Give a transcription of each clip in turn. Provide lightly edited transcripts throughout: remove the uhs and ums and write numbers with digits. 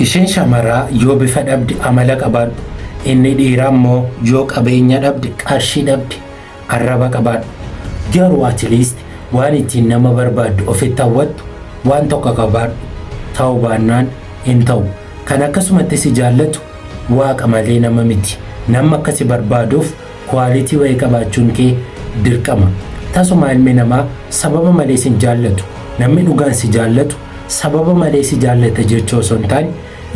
Isheen shamaraa yoo bifa dhabde amala qabaadhu. Inni dhiiraa immoo yoo qabeenya dhabde qarshii dhabde arraba qabaadhu. Garuu at least waan ittiin nama barbaaddu ofitti hawwattu waan tokko qabaadhu. Ta'uu baannaan hin ta'u. Kan akkasumatti si jaallatu waaqa malee nama miti. Nama akkasi barbaaduuf kwaalitii wayii qabaachuun kee dirqama. Tasuma ilmi namaa sababa malee si jaallatu. Namni dhugaan si jaallatu sababa malee si jaallata jechuu osoo hin taane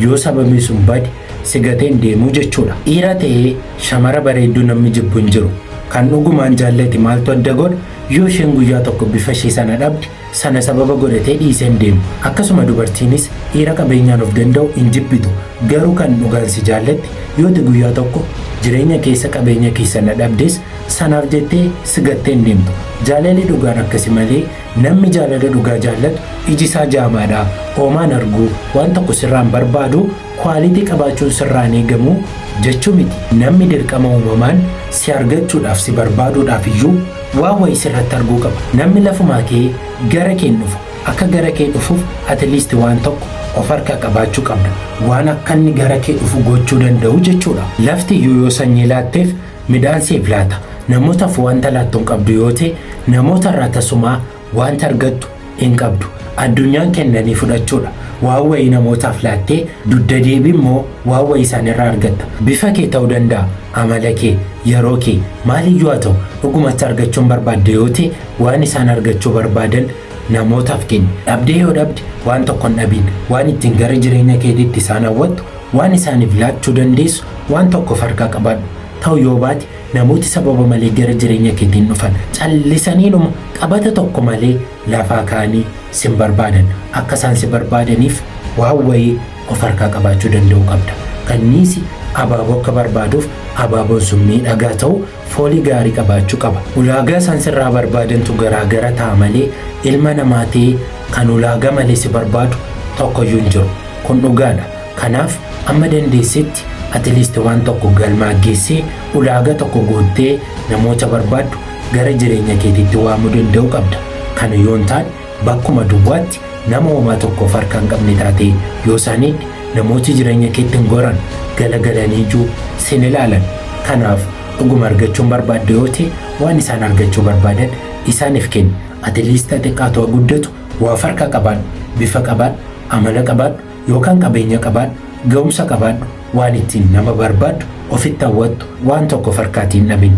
yoo sababni sun bade si gateen deemuu jechuudha. Dhiira ta'ee shamara bareedduu namni jibbu hin jiru. Kan dhugumaan jaallate maaltu adda godha? Yoo isheen guyyaa tokko bifa ishee sana dhabde sana sababa godhatee dhiisee hin deemu. Akkasuma dubartiinis dhiira qabeenyaan of danda'u hin jibbitu. Garuu kan dhugaan si jaallatte yoo guyyaa tokko jireenya keessa qabeenya keessana dhabdes sanaaf jettee si gattee hin deemtu. Jaalalli dhugaan akkasi malee namni jaalala dhugaa jaallatu iji isaa jaamaadha. Hoomaan arguu waan tokko sirraan barbaadu kwaalitii qabaachuun sirraan eegamu jechuu miti. Namni dirqama uumamaan si argachuudhaaf si barbaaduudhaaf iyyuu waan wayii sirratti arguu qaba. Namni lafumaa kee gara kee dhufu akka gara kee dhufuuf at least waan tokko of harkaa qabaachuu qabda. Waan akka inni gara kee dhufu gochuu danda'u jechuudha. Lafti iyyuu yoo sanyii laatteef midhaan siif laata. Namootaaf wanta laattu hin qabdu yoo ta'e namoota irraa tasumaa wanta argattu hin qabdu. Addunyaan kennanii fudhachuudha. Waan wayii namootaaf laattee dudda deebii immoo waan wayii isaan irraa argatta. Bifa kee ta'uu danda'a, amala kee, yeroo kee maaliyyuu haa ta'u dhugumatti argachuun barbaadde yoo ta'e waan isaan argachuu barbaadan namootaaf kenni. Dhabdee yoo dhabde waan tokko hin dhabiin. Waan ittiin gara jireenya keetiitti isaan hawwattu waan isaaniif laachuu dandeessu waan tokko harkaa qabaadhu. Ta'u yoo baate namooti sababa malee gara jireenya keetiin dhufan callisaniinuma qabata tokko malee lafaa kaanii sin barbaadan. Akka isaan si barbaadaniif waan wayii of harkaa qabaachuu danda'u qabda. Kanniisi abaaboo akka barbaaduuf abaaboon sun miidhagaa ta'u foolii gaarii qabaachuu qaba. Ulaagaa isaan sirraa barbaadantu garaagara ta'a malee ilma namaa ta'ee kan ulaagaa malee si barbaadu tokkoyyuu hin jiru. Kun dhugaadha. Kanaaf amma dandeessetti at least waan tokko galmaa geessee ulaagaa tokko goottee namoota barbaaddu gara jireenya keetiitti waamuu danda'u qabda. Kana yoo hin taane bakkuma duwwaatti nama homaa tokkoof harka hin qabne taatee yoo isaaniin namooti jireenya keetti goran galagalanii ijuu sin ilaalan. Kanaaf dhuguma argachuun barbaadde yoo ta'e waan isaan argachuu barbaadan isaaniif kenni. At least xiqqaatu guddatu waa harka qabaadhu, bifa qabaadhu, amala qabaadhu yookaan qabeenya qabaadhu, ga'umsa qabaadhu. Waan ittiin nama barbaaddu ofitti hawwattu waan tokko harkaatiin dhabin.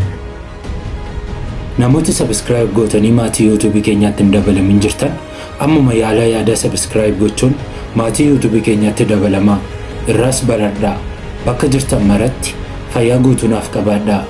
Namoota subscribe gootanii maatii YouTube keenyaatti hin dabalamin jirtan ammuma yaalaa yaada subscribe gochuun maatii YouTube keenyaatti dabalamaa. Irraas baradhaa. Bakka jirtan maratti fayyaa guutuunaaf qabaadhaa.